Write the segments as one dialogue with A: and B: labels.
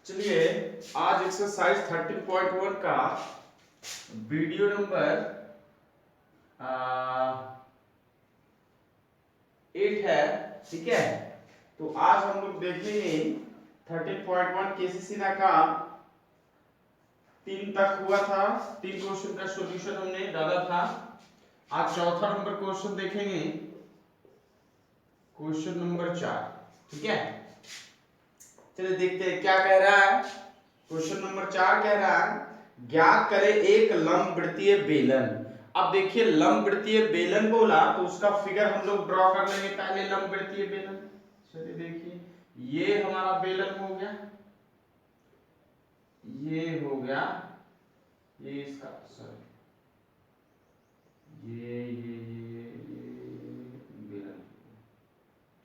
A: चलिए आज एक्सरसाइज 13.1 का वीडियो नंबर 8 है। ठीक है, तो आज हम लोग देखेंगे 13.1 केसीसी का 3 तक हुआ था। 3 क्वेश्चन का सॉल्यूशन हमने डाला था। आज चौथा नंबर क्वेश्चन देखेंगे, क्वेश्चन नंबर 4। ठीक है, चलिए देखते हैं क्या कह रहा है। क्वेश्चन नंबर 4 कह रहा है ज्ञात करें एक लंबवृत्तीय बेलन। अब देखिए लंबवृत्तीय बेलन बोला तो उसका फिगर हम लोग ड्रॉ कर लेंगे पहले। लंबवृत्तीय बेलन, चलिए देखिए ये हमारा बेलन हो गया, ये हो गया, ये इसका सॉरी ये बेलन।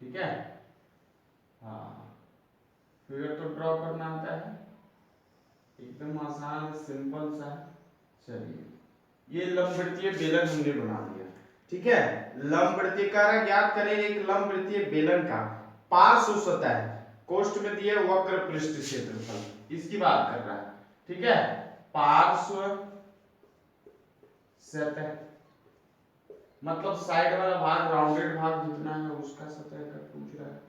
A: ठीक है, हाँ फिगर तो ड्रॉ करना आता है, एकदम आसान सिंपल सा। चलिए ये लंबवृत्तीय बेलन हमने बना दिया। ठीक है, लंबवृत्तीय कार्य ज्ञात करें एक लंबवृत्तीय बेलन का पार्श्व सतह कोष्ठ में दिए वक्र पृष्ठ क्षेत्रफल, इसकी बात कर रहा है। ठीक है, पार्श्व सतह मतलब साइड वाला भाग, राउंडेड भाग जितना है उसका सतह का पूछ रहा है।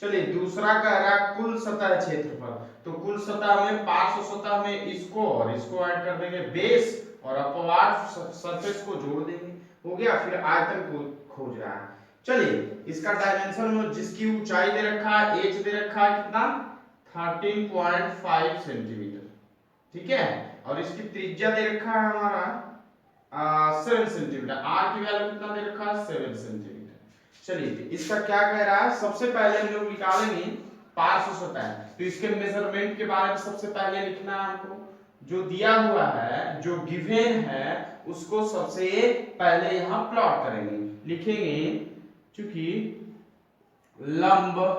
A: चलिए दूसरा कह रहा है कुल सतह क्षेत्रफल। तो कुल सतह में पार्श्व सतह में इसको और इसको ऐड कर देंगे, बेस और अपवार्ड सरफेस को जोड़ देंगे, हो गया। फिर आयतन को खोज रहा है। चलिए इसका डायमेंशन में जिसकी ऊंचाई दे रखा है, एच दे रखा है कितना, 13.5 सेंटीमीटर। ठीक है, और इसकी त्रिज्या दे रखा है हमारा 7 सेंटीमीटर। आर की वैल्यू कितना दे रखा है, 7 सेंटीमीटर। चलिए इसका क्या कह रहा है, सबसे पहले हम लोग निकालेंगे पार्श्व सतह। तो इसके मेजरमेंट के बारे में सबसे पहले लिखना है हमको, जो दिया हुआ है, जो गिवन है उसको सबसे पहले यहां प्लॉट करेंगे, लिखेंगे क्योंकि लंबवृत्तीय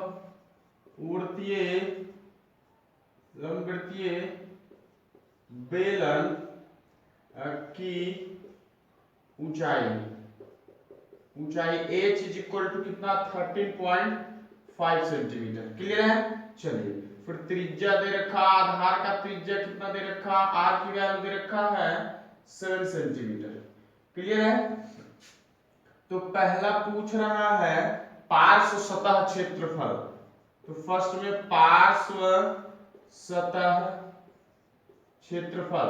A: बेलन की ऊंचाई h इज इक्वल टू कितना, 13.5 सेंटीमीटर। क्लियर है। चलिए फिर त्रिज्या दे रखा, आधार का त्रिज्या कितना दे रखा, r की वैल्यू दे रखा है 7 सेंटीमीटर। क्लियर है। तो पहला पूछ रहा है पार्श्व सतह क्षेत्रफल। तो फर्स्ट में पार्श्व सतह क्षेत्रफल।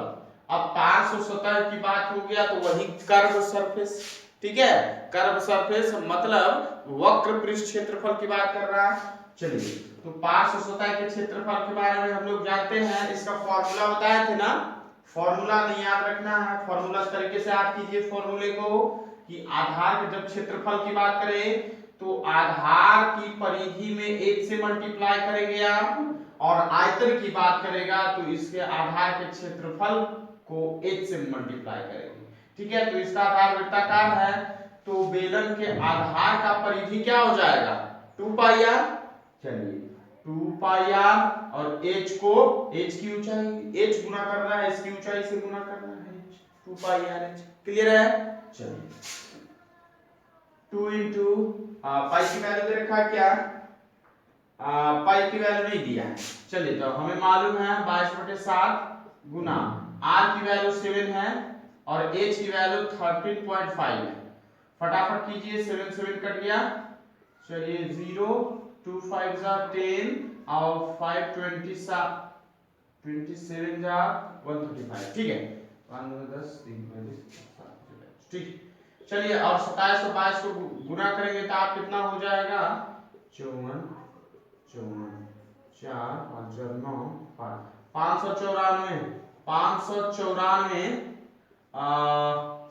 A: अब पार्श्व सतह की बात हो गया तो वही कर्व सरफेस। ठीक है, कर्व सरफेस मतलब वक्र पृष्ठ क्षेत्रफल की बात कर रहा है। चलिए तो पार्श्व सतह के क्षेत्रफल के बारे में हम लोग जानते हैं, इसका फॉर्मूला बताए थे ना। फॉर्मूला नहीं याद रखना है, फॉर्मूला इस तरीके से याद कीजिए फॉर्मूले को कि आधार के जब क्षेत्रफल की बात करें तो आधार की परिधि में 1 से मल्टीप्लाई करेंगे आप, और आयतन की बात करेगा तो इसके आधार के क्षेत्रफल को h से मल्टीप्लाई करेंगे। ठीक है, तो इसका आधार वृत्ताकार है तो बेलन के आधार का परिधि क्या हो जाएगा, 2 पाई r। चलिए 2 पाई r और h को, h की ऊंचाई, h गुना करना है, इसकी ऊंचाई से गुना करना है, 2 पाई r h। क्लियर है। चलिए 2 इंटू पाई की वैल्यू दे रखा है क्या, पाई की वैल्यू नहीं दिया है। चलिए तो हमें मालूम है 22/7 गुना r की वैल्यू 7 है और h की वैल्यू 13.5 है। फटाफट कीजिए, 7 7 कट गया। चलिए 0 2 5 जा 10 और 5 27 27 जा 135। ठीक है, 1 10 3 25 ठीक। चलिए और 27 और 22 को गुना करेंगे तो आप कितना हो जाएगा, 54 4 5 9 594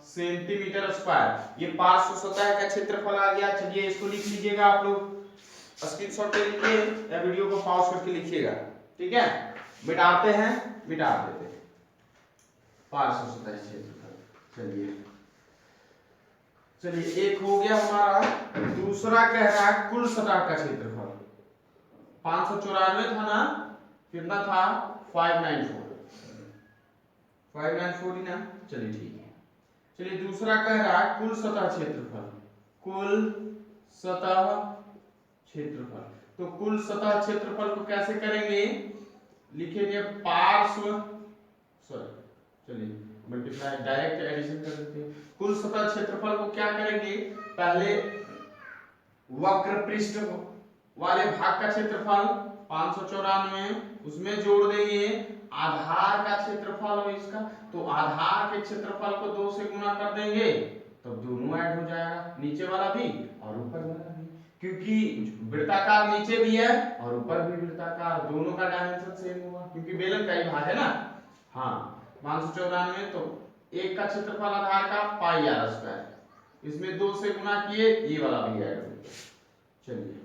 A: सेंटीमीटर स्क्वायर। ये पार्श्व सतह का क्षेत्रफल आ गया। चलिए इसको लिख लीजिएगा, आप लोग स्क्रीनशॉट ले लीजिए या वीडियो को पॉज करके लिखिएगा। ठीक है, मिटाते हैं, मिटा देते हैं पार्श्व सतह क्षेत्रफल। चलिए एक हो गया हमारा। दूसरा कह रहा है कुल सतह का क्षेत्रफल। 594 था ना, कितना था, 594 ही ना। चलिए ठीक है। चलिए दूसरा कह रहा है कुल सतह क्षेत्रफल। कुल सतह क्षेत्रफल, तो कुल सतह क्षेत्रफल को कैसे करेंगे, लिखेंगे पार्श्व, सॉरी चलिए मल्टीप्लाई डायरेक्ट एडिशन कर देते हैं। कुल सतह क्षेत्रफल को क्या करेंगे, पहले वक्र पृष्ठ वाले भाग का क्षेत्रफल 594, उसमें जोड़ देंगे आधार का क्षेत्रफल हो इसका, तो आधार के क्षेत्रफल को 2 से गुना कर देंगे तब दोनों ऐड हो जाएगा, नीचे वाला भी और ऊपर वाला भी, क्योंकि वृत्ताकार नीचे भी है और ऊपर भी वृत्ताकार, दोनों का डायमेंशन सेम होगा क्योंकि बेलन का ही भाग है ना। हाँ 594, तो एक का क्षेत्रफल आधार का पाई आर स्क्वायर, इसमें 2 से गुना किए, ये वाला भी ऐड हो गया। चलिए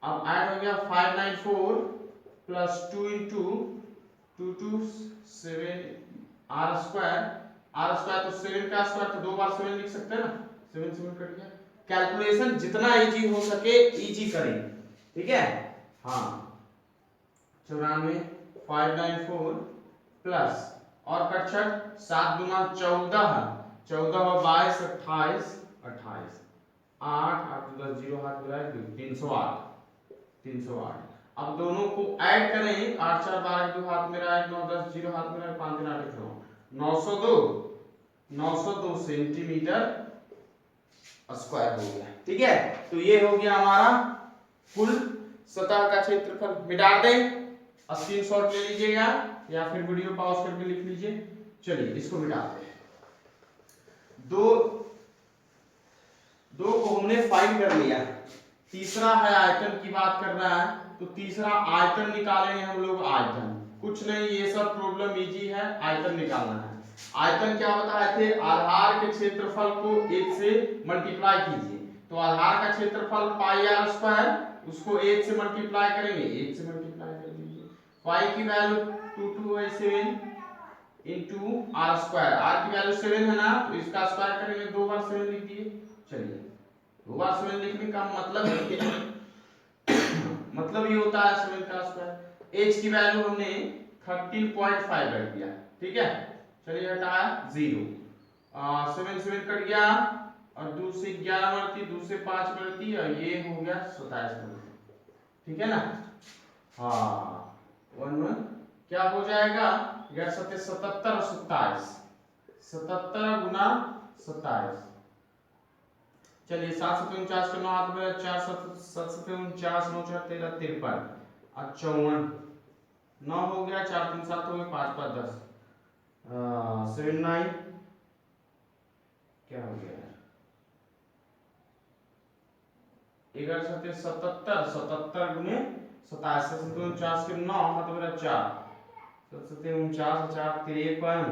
A: अब ऐड हो गया 594 plus 2 into 2 2 7 R square, R square तो 7 का स्क्वायर, तो 2 बार 7 लिख सकते हैं ना, 7 7 कट गया। कैलकुलेशन जितना इजी हो सके इजी करें, ठीक है। हाँ 94 594 प्लस और कटछट 7 दूना 14, 14 और 22 28 28 8 8 10 0 हाथ मिलाए 308 308। अब दोनों को ऐड करें, 8 4 12 2 हाथ मेरा 1 9 10 0 हाथ मेरा 5 3 8 902 902 सेंटीमीटर स्क्वायर हो गया, ठीक है। तो ये हो गया हमारा कुल सतह का क्षेत्रफल। मिटा दें, स्क्रीनशॉट ले लीजिएगा या फिर वीडियो पॉज करके लिख लीजिए। चलिए इसको मिटाते हैं। दो को हमने फाइंड कर लिया, तीसरा है आयतन की बात कर रहा है, तो तीसरा आयतन निकालेंगे हम लोग। आयतन कुछ नहीं, ये सब प्रॉब्लम इजी है, आयतन निकालना है। आयतन क्या बताए थे, आधार के क्षेत्रफल को 1 से मल्टीप्लाई कीजिए, तो आधार का क्षेत्रफल पाई आर स्क्वायर, उसको 1 से मल्टीप्लाई करेंगे, 1 से मल्टीप्लाई कर लीजिए। पाई की वैल्यू 2 2 है 7 इनटू आर स्क्वायर, आर की वैल्यू 7 है ना, तो इसका स्क्वायर करेंगे, 2 बार 7 लिख दिए। चलिए 2 बार 7 लिखने का मतलब मतलब ये होता है 7 का स्क्वायर। h की वैल्यू हमने 13.5 रख दिया, ठीक है। चलिए हटाया 0, 7 7 कट गया और 2 से 11 बढ़ती, 2 से 5 बढ़ती और ये हो गया 27 बढ़ती, ठीक है ना। हाँ 1 1 क्या हो जाएगा, 77 27 77 गुना 27। चलिए 7 7 49 का 9 हाथ में 4 7 7 49 9 4 13 53 और 54 9 हो गया, 4 3 7 हो गए, 5 5 10 7 9 क्या हो गया, 11 7 77 77 गुने 27 7 49 के 9 हाथ मेरा 4 7 7 49 4 53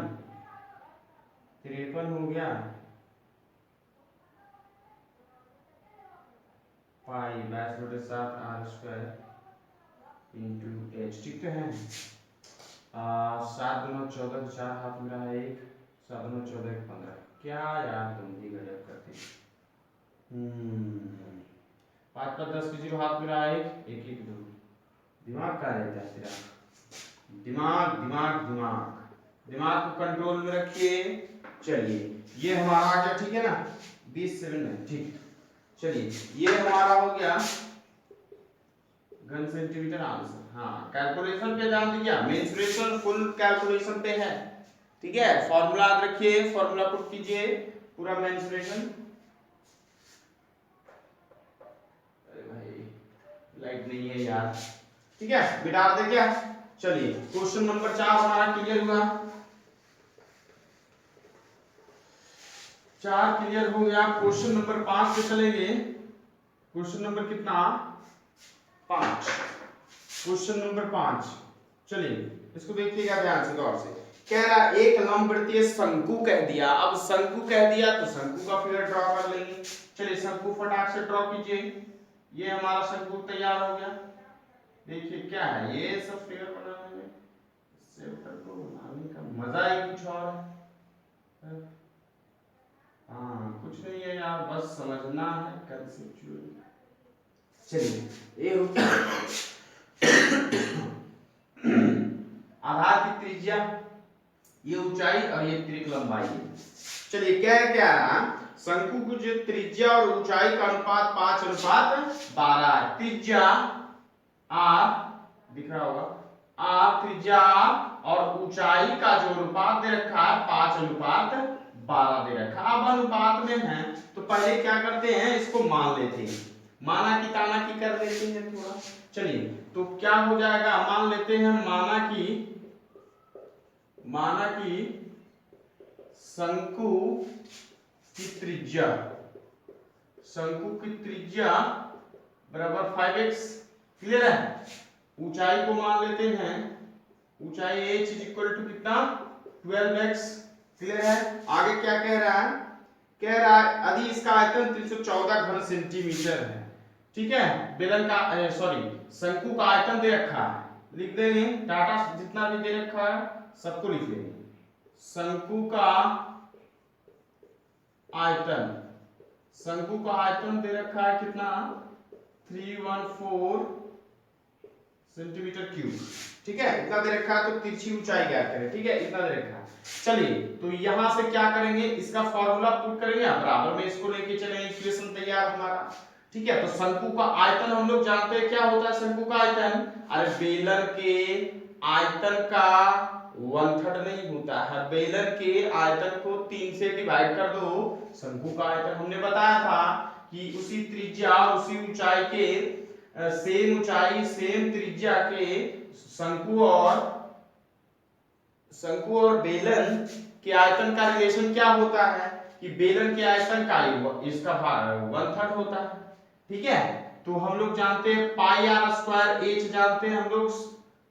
A: 53 हो गया, पाई 22/7 आर स्क्वायर इंटू एच, ठीक तो है। 7 दूना 14 4 हाथ मेरा है 1, 7 दूना 14 15, क्या यार तुम भी गजब करते हो। 5 पर 10 की 0 हाथ मेरा 1 1 1 2, दिमाग का रहता है तेरा, दिमाग दिमाग दिमाग दिमाग को कंट्रोल में रखिए। चलिए ये हमारा आ गया, ठीक है ना, 20 सेकंड में, ठीक। चलिए ये हमारा हो गया घन सेंटीमीटर आंसर। हाँ कैलकुलेशन पे ध्यान दीजिए, मेंसुरेशन फुल कैलकुलेशन पे है, ठीक है। फॉर्मूला याद रखिए, फॉर्मूला पुट कीजिए पूरा मेंसुरेशन। अरे भाई लाइट नहीं है यार, ठीक है मिटा दे क्या। चलिए क्वेश्चन नंबर 4 हमारा क्लियर हुआ, 4 क्लियर हो गया। क्वेश्चन नंबर 5 पे चलेंगे। क्वेश्चन नंबर कितना, 5। क्वेश्चन नंबर 5, चलिए इसको देखिएगा ध्यान से, गौर से। कह रहा एक लंबवृत्तीय शंकु कह दिया, अब शंकु कह दिया तो शंकु का फिगर ड्रॉ कर लेंगे। चलिए शंकु फटाक से ड्रॉ कीजिए। ये हमारा शंकु तैयार हो गया। देखिए क्या है, ये सब फिगर बनाने में सेंटर को बनाने का मजा ही कुछ और है। हाँ कुछ नहीं है यार, बस समझना है कंसेप्चुअल। चलिए ये आधार की त्रिज्या, ये ऊंचाई और ये त्रिक लंबाई है। चलिए क्या रहा, शंकु की जो त्रिज्या और ऊंचाई का अनुपात 5:12 है। त्रिज्या r दिख रहा होगा, आर त्रिज्या और ऊंचाई का जो अनुपात दे रखा है 5:12 दे रखा है। अब अनुपात में है तो पहले क्या करते हैं, इसको मान लेते हैं, माना की ताना की कर लेते हैं थोड़ा। चलिए तो क्या हो जाएगा, मान लेते हैं माना की शंकु की त्रिज्या बराबर 5x, क्लियर है। ऊंचाई को मान लेते हैं, ऊंचाई h इज इक्वल टू कितना 12x, क्लियर है। आगे क्या कह रहा है, यदि इसका आयतन 314 घन सेंटीमीटर है, ठीक है। बेलन का सॉरी शंकु का आयतन दे रखा है, लिख देंगे डाटा जितना भी दे रखा है सबको लिख लेंगे। शंकु का आयतन दे रखा है कितना 314 सेंटीमीटर क्यूब, ठीक है। इतना दे रखा है तो तिरछी ऊंचाई ज्ञात करें, ठीक है, इतना दे रखा है। चलिए तो यहां से क्या करेंगे, इसका फॉर्मूला पुट करेंगे, बराबर में इसको लेके चलेंगे, इक्वेशन तैयार हमारा, ठीक है। तो शंकु का आयतन हम लोग जानते हैं क्या होता है शंकु का आयतन, अरे बेलन के आयतन का 1/3 नहीं होता है, बेलन के आयतन को 3 से डिवाइड कर दो। शंकु का आयतन हमने बताया था कि उसी त्रिज्या और उसी ऊंचाई के सेम ऊंचाई सेम त्रिज्या के शंकु और बेलन के आयतन का रिलेशन क्या होता है कि बेलन के आयतन का इसका भाग 1/3 होता है, ठीक है। तो हम लोग जानते हैं पाई आर स्क्वायर एच जानते हैं हम लोग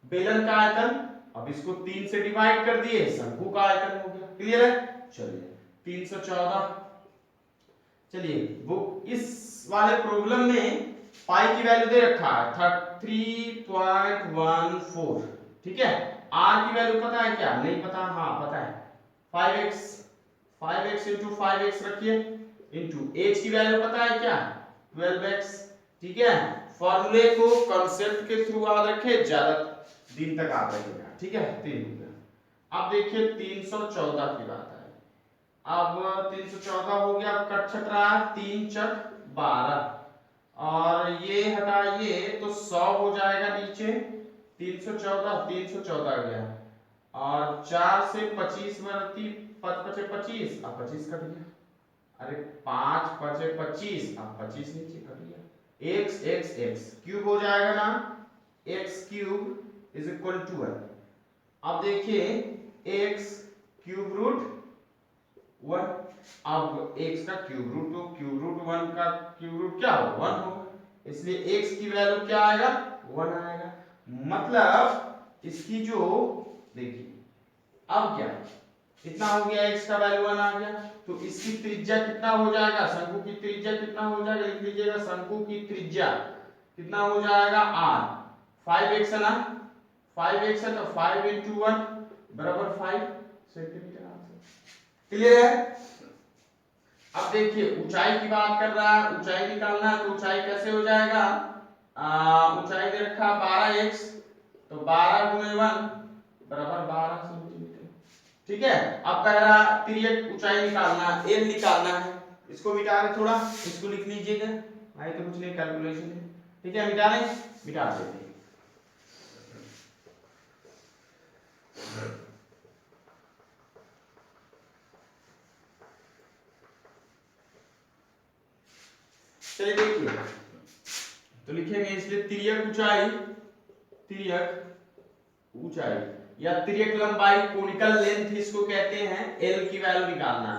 A: बेलन का आयतन, अब इसको 3 से डिवाइड कर दिए, शंकु का आयतन हो गया, क्लियर है। चलिए 314, चलिए वो इस वाले प्रॉब्लम में पाई की वैल्यू दे रखा है 3.14, ठीक है। आर की वैल्यू पता है क्या, नहीं पता, हाँ पता है 5x इंटू 5x रखिए, इंटू h की वैल्यू पता है क्या 12x, ठीक है। फॉर्मूले को कांसेप्ट के थ्रू याद रखें, ज्यादा दिन तक याद रखेगा, ठीक है। 3 हो गया। अब देखिए 314 की बात है, अब 314 हो गया, अब कट छट रहा है 3 चक 12 और ये हटाइए तो 100 हो जाएगा नीचे, 314 गया और 4 से 25 बरती 5 5 25, अब 25 कट गया, अरे 5 5 25, अब 25 नीचे कट गया, x क्यूब हो जाएगा ना, x cube is equal to 1। अब देखिए x क्यूब रूट 1, अब x का क्यूब रूट, तो क्यूब रूट 1 का क्यूब रूट क्या होगा 1 होगा, इसलिए x की वैल्यू क्या आएगा 1 आएगा। मतलब इसकी जो देखिए अब क्या इतना हो गया, x का वैल्यू 1 आ गया, तो इसकी त्रिज्या कितना हो जाएगा, शंकु की त्रिज्या कितना हो जाएगा, लिख लीजिएगा शंकु की त्रिज्या कितना हो जाएगा r 5x है ना, 5x है तो 5 into 1 बराबर 5 सेंटीमीटर आंसर, क्लियर है। अब देखिए ऊंचाई की बात कर रहा है, ऊंचाई निकालना है तो ऊंचाई कैसे हो जाएगा, ऊंचाई दे रखा 12x तो 12 गुणे 1 बराबर 12 सेंटीमीटर, ठीक है। अब कह रहा तिर्यक ऊंचाई निकालना है, एल निकालना है, इसको मिटा रहे थोड़ा, इसको लिख लीजिएगा, भाई तो कुछ नहीं कैलकुलेशन है, ठीक है। मिटा लें, मिटा देते हैं। चलिए देखिए तो लिखेंगे इसलिए तिर्यक ऊंचाई या तिर्यक लंबाई कोनिकल लेंथ इसको कहते हैं, एल की वैल्यू निकालना।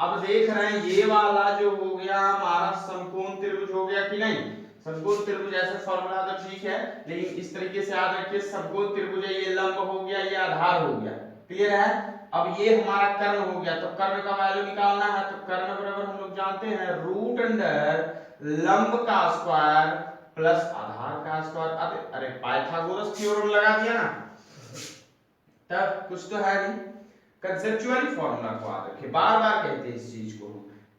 A: अब देख रहे हैं ये वाला जो हो गया हमारा समकोण त्रिभुज हो गया कि नहीं, समकोण त्रिभुज ऐसे फॉर्मूला तो ठीक है, लेकिन इस तरीके से याद रखिए समकोण त्रिभुज है, ये लंब हो गया, ये आधार हो गया, क्लियर है। अब ये हमारा कर्ण हो गया, तो कर्ण का वैल्यू निकालना है, तो कर्ण बराबर हम लोग जानते हैं रूट अंडर लंब का स्क्वायर प्लस आधार का स्क्वायर। अरे पाइथागोरस थ्योरम लगा दिया ना, तब कुछ तो है नहीं, कंसेप्चुअली फॉर्मूला को याद रखिए, बार बार कहते हैं इस चीज को।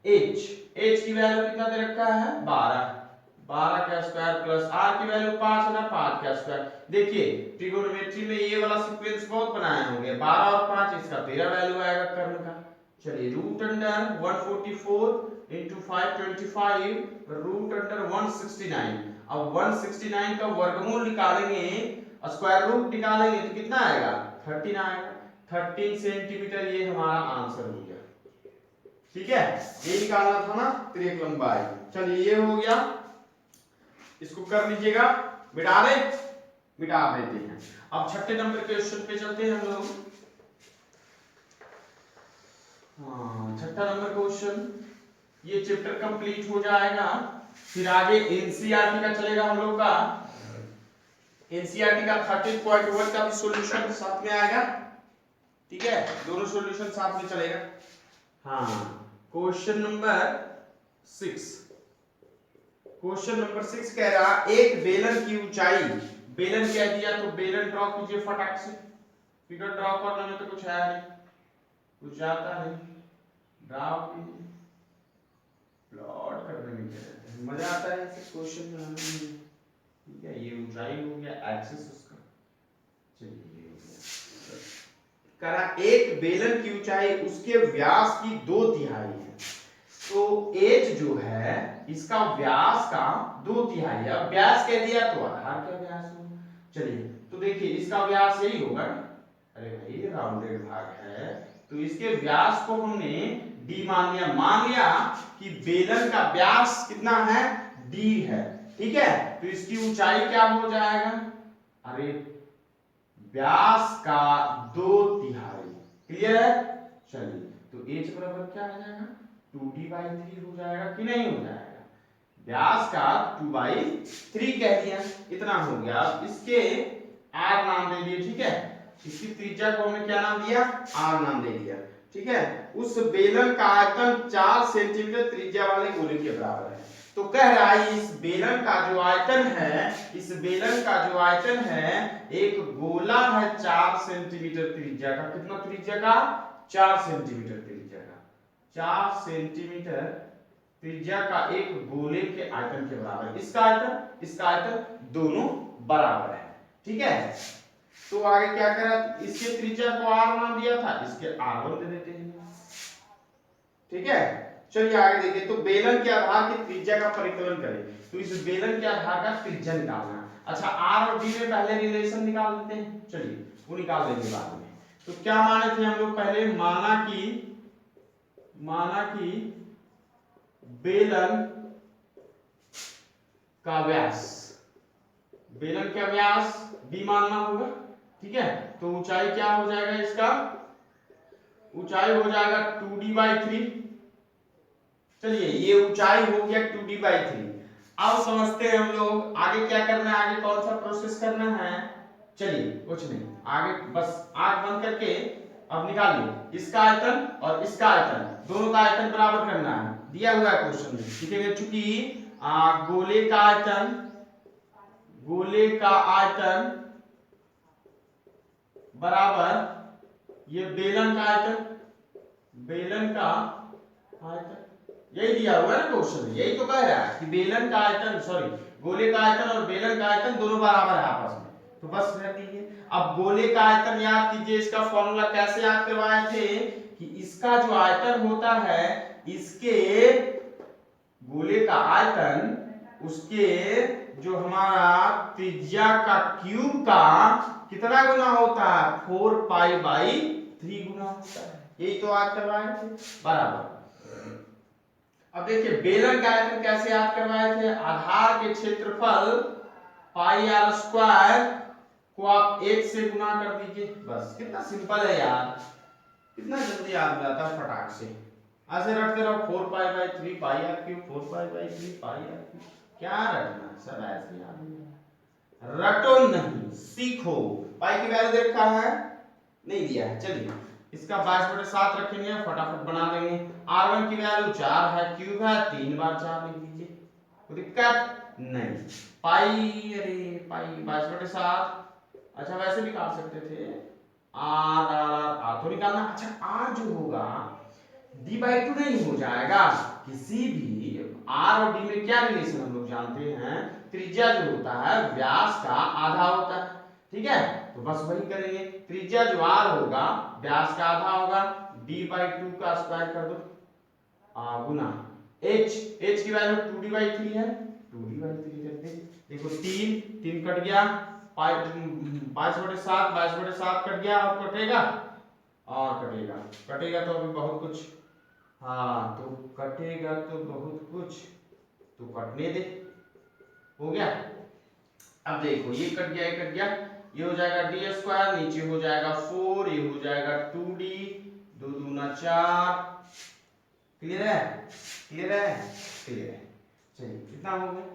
A: h की वैल्यू कितना दे रखा है 12 का स्क्वायर प्लस r की वैल्यू 5 है ना, 5 का स्क्वायर। देखिए ट्रिगोनोमेट्री में ये वाला सीक्वेंस बहुत बनाए होंगे, 12 और 5, इसका 13 वैल्यू आएगा कर्ण का। चलिए root under 144 into 525 root under 169। अब 169 का वर्गमूल निकालेंगे स्क्वायर रूट निकालेंगे तो कितना आएगा 13 आएगा। 13 सेंटीमीटर ये हमारा आंसर हो गया। ठीक है, ये निकालना था ना त्रिक लंबाई। चलिए ये हो गया, इसको कर लीजिएगा, मिटा दे, मिटा देते हैं। अब छठे नंबर के क्वेश्चन पे चलते हैं हम लोग। हाँ, छठा नंबर क्वेश्चन, ये चैप्टर कंप्लीट हो जाएगा, फिर आगे एनसीईआरटी का चलेगा हम लोग का। एनसीईआरटी का 13.1 का भी सॉल्यूशन साथ में आएगा। ठीक है, दोनों सॉल्यूशन साथ में चलेगा। हाँ, क्वेश्चन नंबर 6, क्वेश्चन नंबर 6 कह रहा एक बेलन की ऊंचाई, बेलन कह दिया तो बेलन ड्रॉ कीजिए फटाक से। फिगर ड्रॉ करने में तो कुछ है नहीं, कुछ आता नहीं, ड्रॉ कीजिए, प्लॉट करने में क्या मजा आता है ऐसे क्वेश्चन में। ठीक है, ये ऊंचाई हो गया, एक्सिस उसका। चलिए करा एक बेलन की ऊंचाई उसके व्यास की 2/3 है। तो एच जो है इसका व्यास का 2/3 है। अब व्यास कह दिया तो आधार का व्यास हो। चलिए तो देखिए इसका व्यास यही होगा, अरे भाई राउंडेड भाग है तो इसके व्यास को हमने d मान लिया। मान लिया कि बेलन का व्यास कितना है, d है। ठीक है, तो इसकी ऊंचाई क्या हो जाएगा, अरे व्यास का 2/3। क्लियर है। चलिए तो h बराबर क्या आ जाएगा, 2d/3 हो जाएगा कि नहीं हो जाएगा। व्यास का 2/3 कह दिया, इतना हो गया। अब इसके r नाम दे दिए। ठीक है, इसकी त्रिज्या को हमने क्या नाम दिया, r नाम दे दिया। ठीक है, उस बेलन का आयतन 4 सेंटीमीटर त्रिज्या वाले गोले के बराबर है। तो कह रहा है इस बेलन का जो आयतन है, इस बेलन का जो आयतन है, एक गोला है 4 सेंटीमीटर त्रिज्या का। कितना त्रिज्या का, 4 सेंटीमीटर त्रिज्या का। 4 सेंटीमीटर त्रिज्या का एक गोले के आयतन के बराबर। इसका आयतन, इसका आयतन दोनों बराबर है। ठीक है, तो आगे क्या करा, इसके त्रिज्या को r नाम दिया था, इसके r1 दे देते हैं। ठीक है, चलिए आगे देखिए। तो बेलन के आधार की त्रिज्या का परिकलन करें, तो इस बेलन के आधार का त्रिज्या निकालना। अच्छा r और d में पहले रिलेशन निकाल लेते हैं, चलिए वो निकाल देंगे बाद में। तो क्या माने थे हम लोग पहले, माना कि बेलन का व्यास, बेलन का व्यास d मानना होगा। ठीक है, तो ऊंचाई क्या हो जाएगा, इसका ऊंचाई हो जाएगा 2d/3। चलिए ये ऊंचाई हो गया 2d/3। अब समझते हैं हम लोग आगे क्या करना है, आगे कौन सा प्रोसेस करना है। चलिए कुछ नहीं, आगे बस आंख बंद करके अब निकालिए इसका आयतन और इसका आयतन, दोनों का आयतन बराबर करना है, दिया हुआ है क्वेश्चन में। ठीक है, चूंकि गोले का आयतन, गोले का आयतन बराबर ये बेलन का आयतन, बेलन का आयतन, यही दिया हुआ है ना क्वेश्चन में, यही तो कह रहा है कि बेलन का आयतन, सॉरी गोले का आयतन और बेलन का आयतन दोनों बराबर है आपस में। तो बस रख दीजिए। अब गोले का आयतन याद कीजिए, इसका फॉर्मूला कैसे याद करवाए थे कि इसका जो आयतन होता है, इसके गोले का आयतन उसके जो हमारा त्रिज्या का क्यूब का कितना गुना होता है, 4π/3 गुना होता है। यही तो याद करवाए थे, बराबर। अब देखिए बेलन का आयतन कैसे याद करवाए थे, आधार के क्षेत्रफल πr² को आप 1 से गुना कर दीजिए, बस। कितना सिंपल है यार, कितना जल्दी याद हो जाता है फटाक से। ऐसे रटते रहो 4π/3 πr3, 4π/3 πr3, क्या रटना, सब ऐसे याद हो। रटो नहीं, सीखो। पाई की वैल्यू दे रखा है, नहीं दिया है। चलिए इसका 22/7 रखेंगे, फटाफट बना देंगे। r1 की वैल्यू 4 है, क्यूब है, 3 बार 4 लिख दीजिए, कोई दिक्कत नहीं। पाई, अरे पाई 22/7, अच्छा वैसे भी निकाल सकते थे, r तो निकालना। अच्छा r जो होगा d/2 नहीं हो जाएगा, किसी भी r और d में क्या रिलेशन हम लोग जानते हैं, त्रिज्या जो होता है व्यास का आधा होता है। ठीक है, तो बस वही करेंगे, त्रिज्या जो r होगा व्यास का आधा होगा, d/2 का स्क्वायर कर दो गुना h की वैल्यू 2d/3 है, 2d/3 कर दे। देखो 3 कट गया, 22/7, 22/7 कट गया और कटेगा और कटेगा, कटेगा तो अभी बहुत कुछ, हाँ तो कटेगा तो बहुत कुछ, तो कटने दे, हो गया। अब देखो ये कट गया, ये कट गया, ये हो जाएगा d², नीचे हो जाएगा 4, ये हो जाएगा 2d, 2 दूना 4, क्लियर है, क्लियर है, क्लियर है। चलिए कितना हो गया,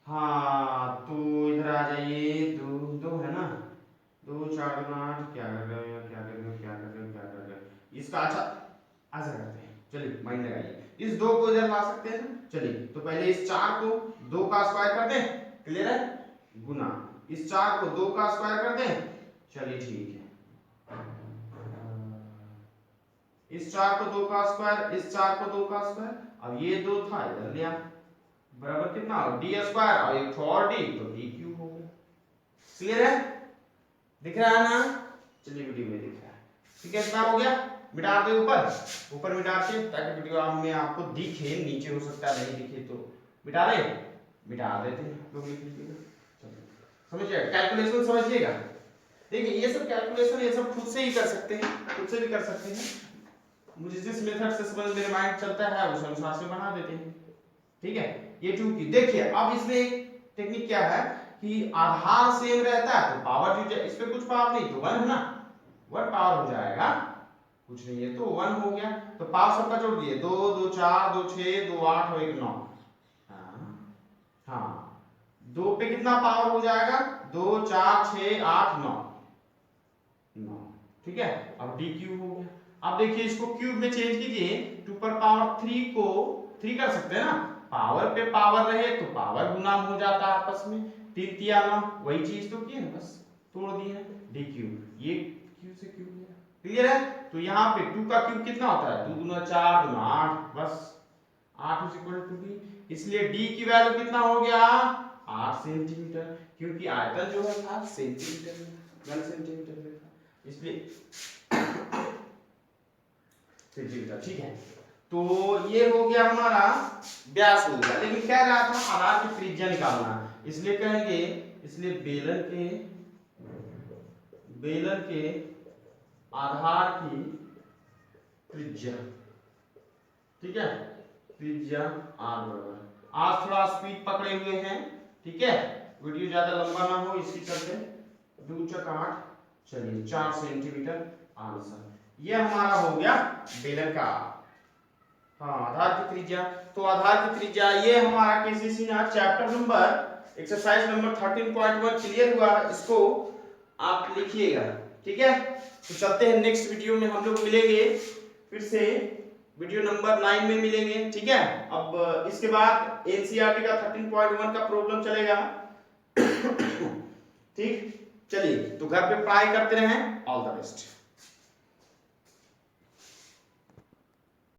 A: हाँ तो इधर आ जाइए, 2 2 है ना, 2 4 2 8, क्या कर रहे हो, क्या कर रहे हो, क्या कर रहे हो, क्या कर रहे हो, इसका अच्छा ऐसा करते हैं, चलिए माइंड लगाइए, इस 2 को इधर ला सकते हैं ना, चलिए तो पहले इस 4 को 2 का स्क्वायर कर दें, क्लियर है, गुना इस 4 को 2 का स्क्वायर कर दें, चलिए ठीक है, इस 4 को 2 का स्क्वायर, इस 4 को 2 का स्क्वायर, अब ये 2 था इधर लिया, बराबर कितना हो d² और एक और d, तो d³ हो गया, क्लियर है, दिख रहा है ना, चलिए वीडियो में दिख रहा है, ठीक है, इतना हो गया, मिटा दो ऊपर, ऊपर मिटाते ताकि वीडियो में आपको दिखे, नीचे हो सकता है नहीं दिखे तो मिटा दे, मिटा देते हैं लोग, लिख लीजिएगा, समझिए कैलकुलेशन समझिएगा, देखिए ये सब कैलकुलेशन ये सब खुद से ही कर सकते हैं, खुद से भी कर सकते हैं, मुझे जिस मेथड से समझ मेरे माइंड चलता है उस अनुसार से बना देते हैं, ठीक है। ये 2 की देखिए, अब इसमें एक टेक्निक क्या है कि आधार सेम रहता है तो पावर जो इस पे कुछ पावर नहीं तो 1 है ना, 1 पावर हो जाएगा, कुछ नहीं है तो 1 हो गया, तो पावर सबका जोड़ दिए, 2 2 4 2 6 2 8 और 1 9, हाँ 2 पे कितना पावर हो जाएगा, 2 4 6 8 9 9, ठीक है, अब d³ हो गया, अब देखिए इसको क्यूब में चेंज कीजिए, 2 पर पावर 3 को 3 कर सकते हैं ना, पावर पे पावर रहे तो पावर गुना हो जाता है आपस में, 3 3 9, वही चीज तो की है, बस तोड़ दिए d³, ये q से q गया, क्लियर है, तो यहाँ पे 2 का क्यूब कितना होता है, 2 दूना 4 दूना 8, बस 8 इज इक्वल टू d, इसलिए d की वैल्यू कितना हो गया 8 सेंटीमीटर, क्योंकि आयतन जो है था सेंटीमीटर में, 1 सेंटीमीटर में था, इसलिए सेंटीमीटर, ठीक है, तो ये हो गया हमारा व्यास हो गया, लेकिन कह रहा था आधार की त्रिज्या निकालना, इसलिए कहेंगे, इसलिए बेलन के आधार की त्रिज्या, ठीक है, त्रिज्या r बराबर, आज थोड़ा स्पीड पकड़े हुए हैं, ठीक है, वीडियो ज्यादा लंबा ना हो इसके चलते, 2 4 8, चलिए 4 सेंटीमीटर आंसर, ये हमारा हो गया बेलन का, हाँ आधार की त्रिज्या, तो आधार की त्रिज्या ये हमारा केसीसी ना chapter number exercise number 13.1 clear हुआ, इसको आप लिखिएगा, ठीक है, तो चलते हैं नेक्स्ट वीडियो में, हम लोग मिलेंगे फिर से वीडियो नंबर 9 में मिलेंगे, ठीक है, अब इसके बाद एनसीईआरटी का 13.1 का प्रॉब्लम चलेगा, ठीक, चलिए तो घर पे पढ़ाई करते रहें, ऑल द बेस्ट।